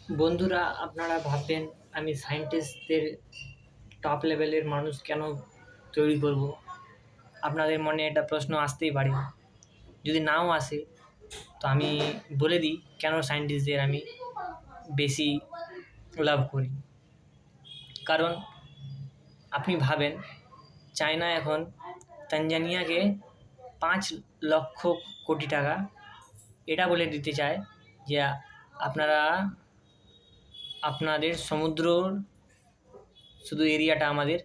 বন্ধুরা, আপনারা ভাববেন আমি সায়েন্টিস্টদের টপ লেভেলের মানুষ কেন তৈরি করব? আপনাদের মনে একটা প্রশ্ন আসতেই পারে। যদি নাও আসে তো আমি বলে দিই কেন সায়েন্টিস্টদের আমি বেশি লাভ করি। কারণ আপনি ভাবেন চায়না এখন তানজানিয়াকে 5 লক্ষ কোটি টাকা এটা বলে দিতে চায় যে আপনারা আপনাদের সমুদ্রর শুধু এরিয়াটা আমাদের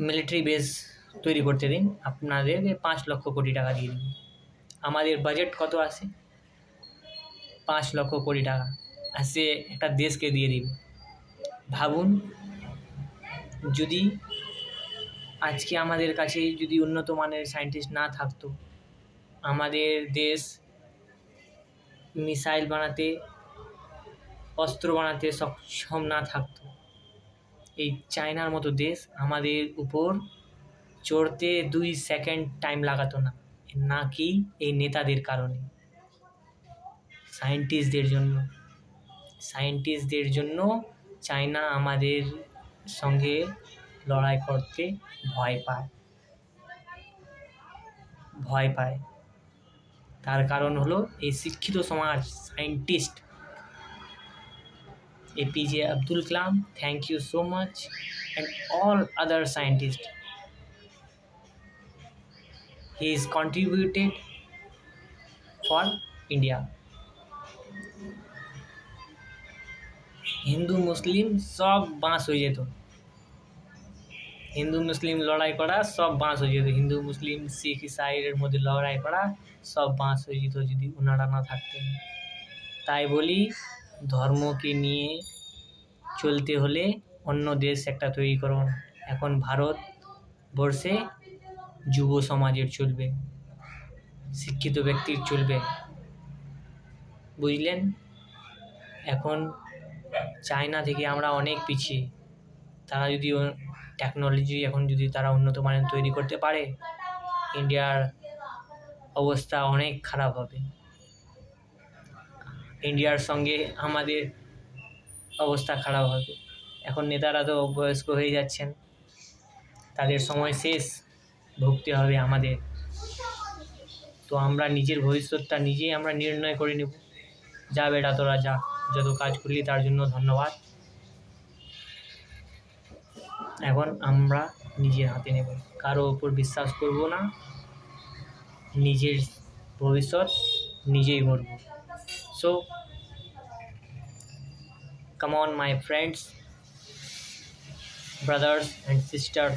মিলিটারি বেস তৈরি করতে দিন, আপনাদেরকে 5 লক্ষ কোটি টাকা দিয়ে দিন। আমাদের বাজেট কত আছে? 5 লক্ষ কোটি টাকা। আর সে একটা দেশকে দিয়ে দিবে। ভাবুন, যদি আজকে আমাদের কাছে যদি উন্নত মানের সায়েন্টিস্ট না থাকতো, আমাদের দেশ মিসাইল বানাতে, অস্ত্র বানাতে সক্ষম না থাকতো, এই চায়নার মতো দেশ আমাদের উপর চড়তে 2 সেকেন্ড টাইম লাগাতো না। নাকি এই নেতাদের কারণে, সায়েন্টিস্টদের জন্য চায়না আমাদের সঙ্গে লড়াই করতে ভয় পায়। তার কারণ হলো এই শিক্ষিত সমাজ, scientist. APJ Abdul Kalam, thank you so much, and all other scientists. He is contributed for India. হিন্দু মুসলিম সব বাঁশ হয়ে যেত, হিন্দু মুসলিম লড়াই করা সব বাঁশ হয়ে যেত, হিন্দু মুসলিম শিখ ইসাইয়ের মধ্যে লড়াই করা সব বাঁশ হয়ে যেত যদি ওনারা না থাকতেন। তাই বলি, ধর্মকে নিয়ে চলতে হলে অন্য দেশ একটা তৈরি করুন। এখন ভারতবর্ষে যুব সমাজের চলবে, শিক্ষিত ব্যক্তির চলবে, বুঝলেন? এখন চায়না থেকে আমরা অনেক পিছিয়ে। তারা যদি টেকনোলজি এখন যদি তারা উন্নত মানের তৈরি করতে পারে, ইন্ডিয়ার অবস্থা অনেক খারাপ হবে। ইন্ডিয়ার সঙ্গে আমাদের অবস্থা খারাপ হবে। এখন নেতারা তো বয়স্ক হয়ে যাচ্ছেন, তাদের সময় শেষ, ভুগতে হবে আমাদের। তো আমরা নিজের ভবিষ্যৎটা নিজেই আমরা নির্ণয় করে নেব। যা বেটা তোরা যা, যত কাজ করলি তার জন্য ধন্যবাদ। এখন আমরা নিজের হাতে নেব, কারো ওপর বিশ্বাস করব না, নিজের ভবিষ্যৎ নিজেই গড়ব। So come on my friends, brothers and sisters,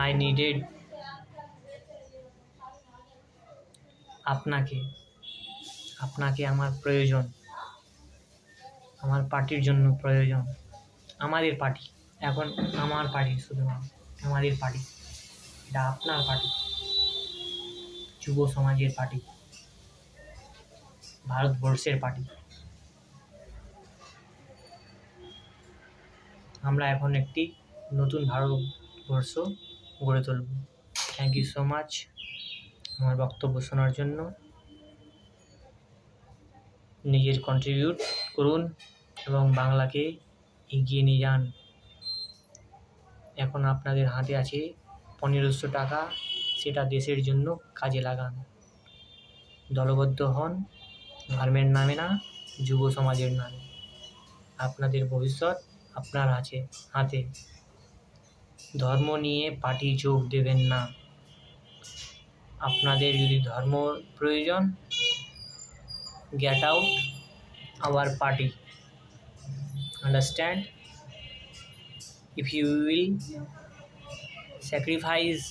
I needed আপনাকে আমার প্রয়োজন, আমার পার্টির জন্য প্রয়োজন। আমাদের পার্টি, এখন আমার পার্টি, শুধু আমাদের পার্টি, এটা আপনার পার্টি, যুব সমাজের পার্টি, ভারতবর্ষের পার্টি। আমরা এখন একটি নতুন ভারতবর্ষ গড়ে তুলব। থ্যাংক ইউ সো মাচ আমার বক্তব্য শোনার জন্য। নিজের কন্ট্রিবিউট করুন এবং বাংলাকে এগিয়ে নিয়ে যান। এখন আপনাদের হাতে আছে 1500 টাকা, সেটা দেশের জন্য কাজে লাগান। দলবদ্ধ হন, ধর্মের নামে না, যুব সমাজের নামে। আপনাদের ভবিষ্যৎ আপনার হাতে। ধর্ম নিয়ে পার্টি যোগ দেবেন না। আপনাদের যদি ধর্ম প্রয়োজন, get out our party, understand? If you will sacrifice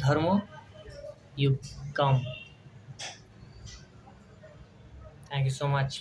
dharma, you come. Thank you so much.